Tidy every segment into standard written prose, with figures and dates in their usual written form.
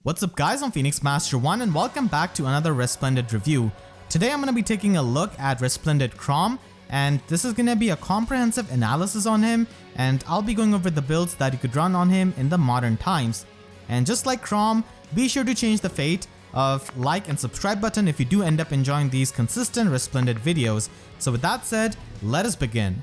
What's up guys, I'm Phoenix Master 1 and welcome back to another Resplendent review. Today I'm going to be taking a look at Resplendent Chrom, and this is going to be a comprehensive analysis on him, and I'll be going over the builds that you could run on him in the modern times. And just like Chrom, be sure to change the fate of like and subscribe button if you do end up enjoying these consistent Resplendent videos. So with that said, let us begin.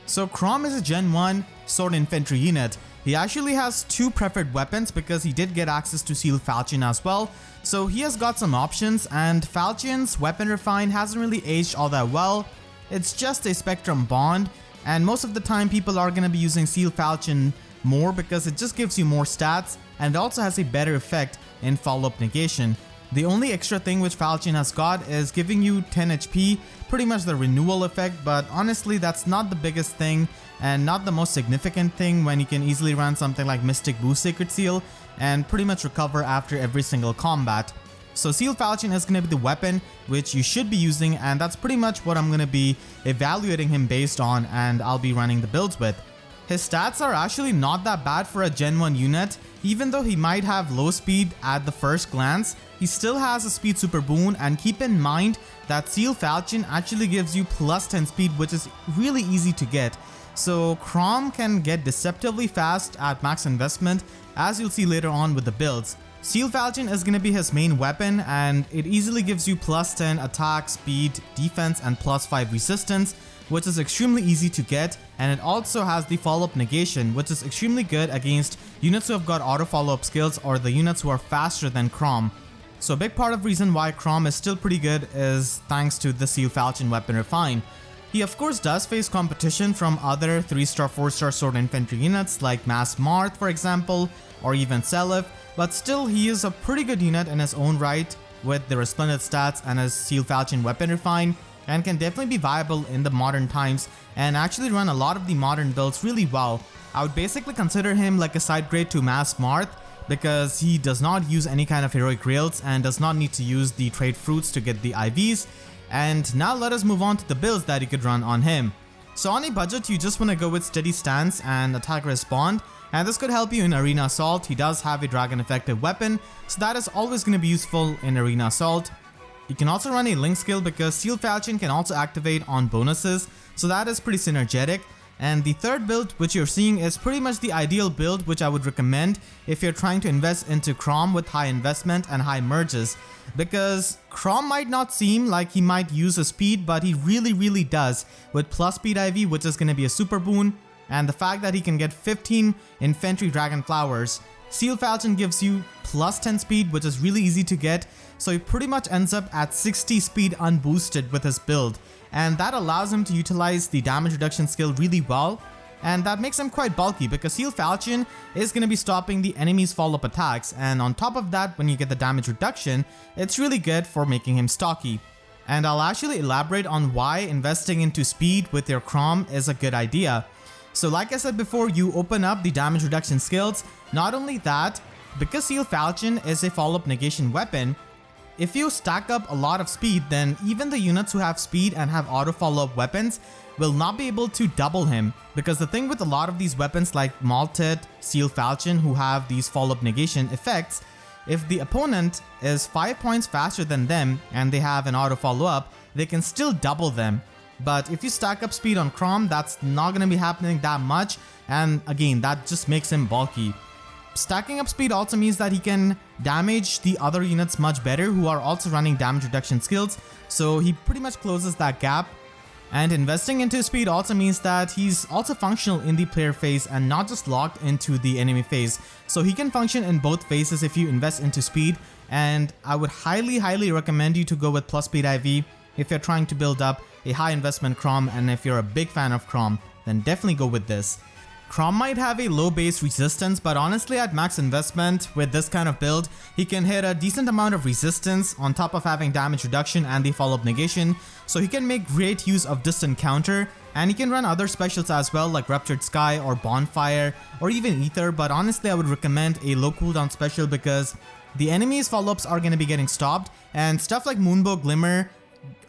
So Chrom is a Gen 1 Sword Infantry unit. He actually has two preferred weapons because he did get access to Seal Falchion as well. So he has got some options, and Falchion's weapon refine hasn't really aged all that well. It's just a spectrum bond, and most of the time people are going to be using Seal Falchion more because it just gives you more stats and it also has a better effect in follow-up negation. The only extra thing which Falchion has got is giving you 10 HP, pretty much the renewal effect, but honestly that's not the biggest thing and not the most significant thing when you can easily run something like Mystic Boost Sacred Seal and pretty much recover after every single combat. So Seal Falchion is going to be the weapon which you should be using, and that's pretty much what I'm going to be evaluating him based on, and I'll be running the builds with. His stats are actually not that bad for a Gen 1 unit. Even though he might have low speed at the first glance, he still has a speed super boon, and keep in mind that Seal Falchion actually gives you plus 10 speed, which is really easy to get. So Chrom can get deceptively fast at max investment, as you'll see later on with the builds. Seal Falchion is going to be his main weapon, and it easily gives you plus 10 attack, speed, defense, and plus 5 resistance, which is extremely easy to get, and it also has the follow-up negation, which is extremely good against units who have got auto follow-up skills or the units who are faster than Chrom. So a big part of the reason why Chrom is still pretty good is thanks to the Seal Falchion weapon refine. He of course does face competition from other 3-star, 4-star sword infantry units like Mass Marth for example, or even Seliph, but still he is a pretty good unit in his own right with the Resplendent stats and his Seal Falchion weapon refine, and can definitely be viable in the modern times and actually run a lot of the modern builds really well. I would basically consider him like a side grade to Mass Marth because he does not use any kind of heroic rails and does not need to use the trade fruits to get the IVs. And now let us move on to the builds that you could run on him. So on a budget, you just want to go with Steady Stance and Attack Respond, and this could help you in Arena Assault. He does have a dragon effective weapon, so that is always going to be useful in Arena Assault. You can also run a Link skill because Seal Falchion can also activate on bonuses, so that is pretty synergetic. And the third build which you're seeing is pretty much the ideal build which I would recommend if you're trying to invest into Chrom with high investment and high merges, because Chrom might not seem like he might use a speed, but he really does with plus speed IV, which is going to be a super boon, and the fact that he can get 15 infantry dragon flowers. Seal Falchion gives you plus 10 speed, which is really easy to get, so he pretty much ends up at 60 speed unboosted with his build, and that allows him to utilize the damage reduction skill really well, and that makes him quite bulky because Seal Falchion is going to be stopping the enemy's follow-up attacks, and on top of that, when you get the damage reduction, it's really good for making him stocky. And I'll actually elaborate on why investing into speed with your Chrom is a good idea. So like I said before, you open up the damage reduction skills. Not only that, because Seal Falchion is a follow-up negation weapon, if you stack up a lot of speed, then even the units who have speed and have auto follow-up weapons will not be able to double him, because the thing with a lot of these weapons like Malted, Seal Falchion who have these follow-up negation effects, if the opponent is 5 points faster than them and they have an auto follow-up, they can still double them. But if you stack up speed on Chrom, that's not going to be happening that much, and again, that just makes him bulky. Stacking up speed also means that he can damage the other units much better who are also running damage reduction skills, so he pretty much closes that gap. And investing into speed also means that he's also functional in the player phase and not just locked into the enemy phase. So he can function in both phases if you invest into speed, and I would highly recommend you to go with plus speed IV if you're trying to build up a high investment Chrom, and if you're a big fan of Chrom, then definitely go with this. Chrom might have a low base resistance, but honestly at max investment with this kind of build, he can hit a decent amount of resistance on top of having damage reduction and the follow-up negation, so he can make great use of distant counter, and he can run other specials as well like Ruptured Sky or Bonfire or even Aether, but honestly I would recommend a low cooldown special because the enemy's follow-ups are going to be getting stopped, and stuff like Moonbow Glimmer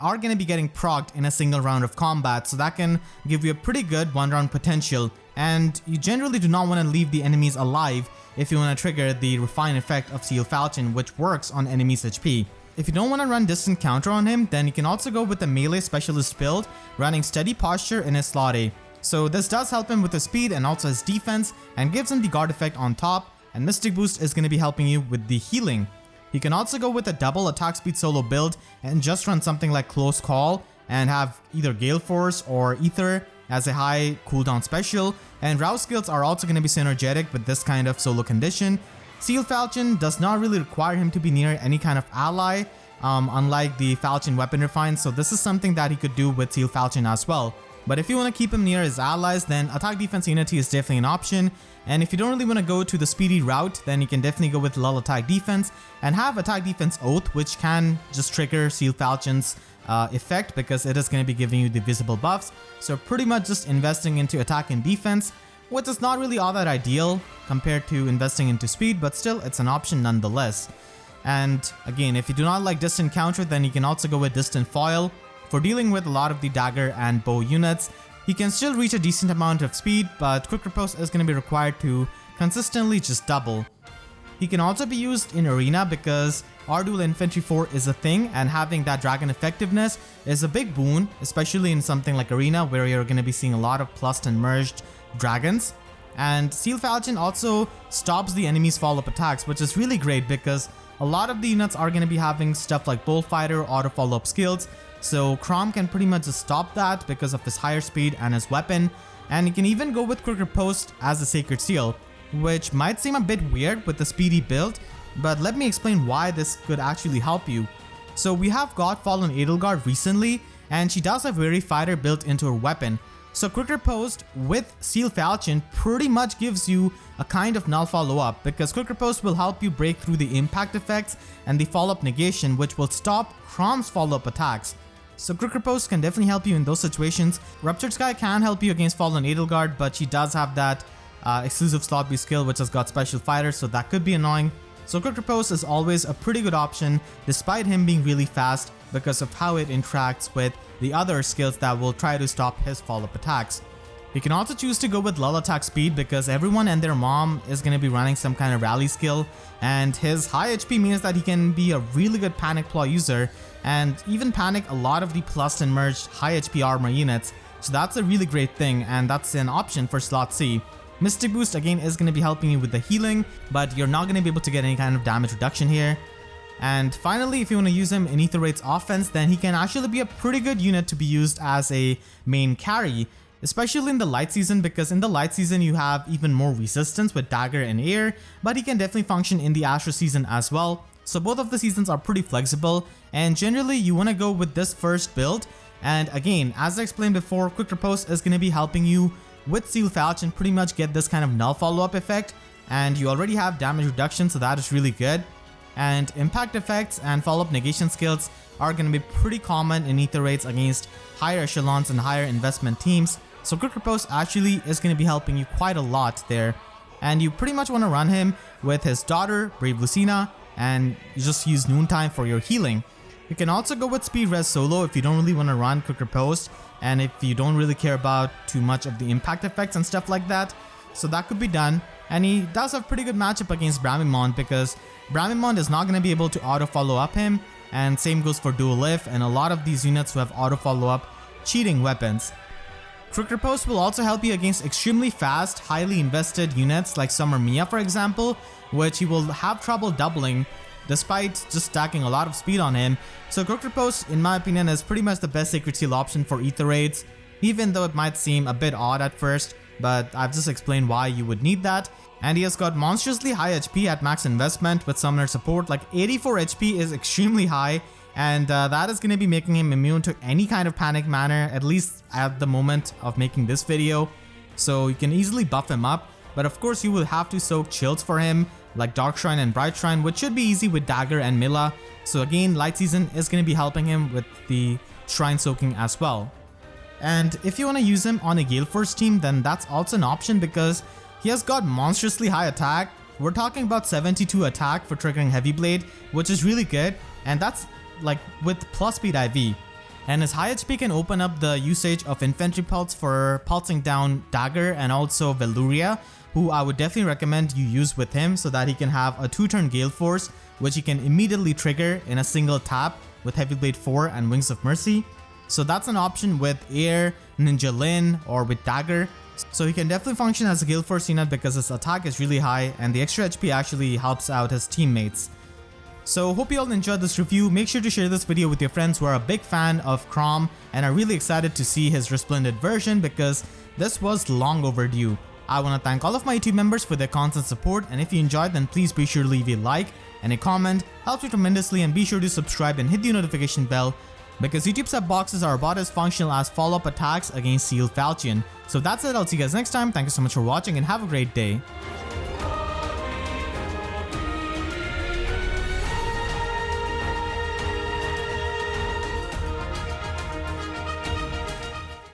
are going to be getting procced in a single round of combat, so that can give you a pretty good one round potential, and you generally do not want to leave the enemies alive if you want to trigger the refine effect of Steel Falchion, which works on enemies' HP. If you don't want to run distant counter on him, then you can also go with the melee specialist build, running steady posture in his slot A. So this does help him with his speed and also his defense, and gives him the guard effect on top, and Mystic Boost is going to be helping you with the healing. You can also go with a double attack speed solo build and just run something like Close Call and have either Gale Force or Aether as a high cooldown special, and Rouse skills are also going to be synergetic with this kind of solo condition. Steel Falchion does not really require him to be near any kind of ally, unlike the Falchion weapon refine, so this is something that he could do with Steel Falchion as well. But if you want to keep him near his allies, then attack defense unity is definitely an option. And if you don't really want to go to the speedy route, then you can definitely go with lull attack defense and have attack defense oath, which can just trigger Steel Falchion's effect because it is going to be giving you the visible buffs. So pretty much just investing into attack and defense, which is not really all that ideal compared to investing into speed, but still it's an option nonetheless. And again, if you do not like distant counter, then you can also go with distant foil. For dealing with a lot of the dagger and bow units, he can still reach a decent amount of speed, but quick riposte is going to be required to consistently just double. He can also be used in arena because R-Dual Infantry 4 is a thing, and having that dragon effectiveness is a big boon, especially in something like arena where you're going to be seeing a lot of plussed and merged dragons. And Steel Falchion also stops the enemy's follow-up attacks, which is really great because a lot of the units are going to be having stuff like Bullfighter, auto follow-up skills. So Chrom can pretty much just stop that because of his higher speed and his weapon, and you can even go with quick riposte as a Sacred Seal, which might seem a bit weird with the speedy build, but let me explain why this could actually help you. So we have got Fallen Edelgard recently, and she does have Weary Fighter built into her weapon. So quick riposte with Steel Falchion pretty much gives you a kind of null follow-up, because quick riposte will help you break through the impact effects and the follow-up negation, which will stop Chrom's follow-up attacks. So quick riposte can definitely help you in those situations. Ruptured Sky can help you against Fallen Edelgard, but she does have that exclusive slot B skill which has got special fighters, so that could be annoying. So quick riposte is always a pretty good option despite him being really fast because of how it interacts with the other skills that will try to stop his follow-up attacks. You can also choose to go with lull attack speed because everyone and their mom is going to be running some kind of rally skill, and his high HP means that he can be a really good panic ploy user and even panic a lot of the plus and merged high HP armor units. So that's a really great thing, and that's an option for slot C. Mystic Boost again is going to be helping you with the healing, but you're not going to be able to get any kind of damage reduction here. And finally, if you want to use him in Aether Raid's offense, then he can actually be a pretty good unit to be used as a main carry, especially in the light season, because in the light season you have even more resistance with dagger and air, but he can definitely function in the Astro season as well. So both of the seasons are pretty flexible, and generally you want to go with this first build. And again, as I explained before, quick riposte is going to be helping you with Steel Falchion pretty much get this kind of null follow-up effect, and you already have damage reduction, so that is really good. And impact effects and follow-up negation skills are going to be pretty common in Aether Raids against higher echelons and higher investment teams. So quick riposte actually is going to be helping you quite a lot there. And you pretty much want to run him with his daughter, Brave Lucina, and you just use Noontime for your healing. You can also go with Speed Res solo if you don't really want to run quick riposte, and if you don't really care about too much of the impact effects and stuff like that. So that could be done. And he does have pretty good matchup against Bramimond because Bramimond is not going to be able to auto follow up him, and same goes for Dual Lift and a lot of these units who have auto follow up cheating weapons. Quick riposte will also help you against extremely fast, highly invested units like Summer Mia for example, which he will have trouble doubling despite just stacking a lot of speed on him. So quick riposte, in my opinion, is pretty much the best Sacred Seal option for Aether Raids, even though it might seem a bit odd at first, but I've just explained why you would need that. And he has got monstrously high HP at max investment with summoner support. Like 84 HP is extremely high, and that is going to be making him immune to any kind of panic manner, at least at the moment of making this video. So you can easily buff him up, but of course you will have to soak chills for him like Dark Shrine and Bright Shrine, which should be easy with Dagger and Mila. So again, Light Season is going to be helping him with the Shrine soaking as well. And if you want to use him on a Gale Force team, then that's also an option because he has got monstrously high attack. We're talking about 72 attack for triggering Heavy Blade, which is really good, and that's like with plus speed IV. And his high HP can open up the usage of Infantry Pulse for pulsing down Dagger and also Veluria, who I would definitely recommend you use with him so that he can have a 2-turn Gale Force, which he can immediately trigger in a single tap with Heavy Blade 4 and Wings of Mercy. So that's an option with Air, Ninja Lin, or with Dagger. So he can definitely function as a Gale Force unit because his attack is really high and the extra HP actually helps out his teammates. So hope you all enjoyed this review. Make sure to share this video with your friends who are a big fan of Chrom and are really excited to see his Resplendent version because this was long overdue. I want to thank all of my YouTube members for their constant support, and if you enjoyed, then please be sure to leave a like and a comment. Helps me tremendously, and be sure to subscribe and hit the notification bell because YouTube sub boxes are about as functional as follow-up attacks against Sealed Falchion. So that's it, I'll see you guys next time. Thank you so much for watching and have a great day.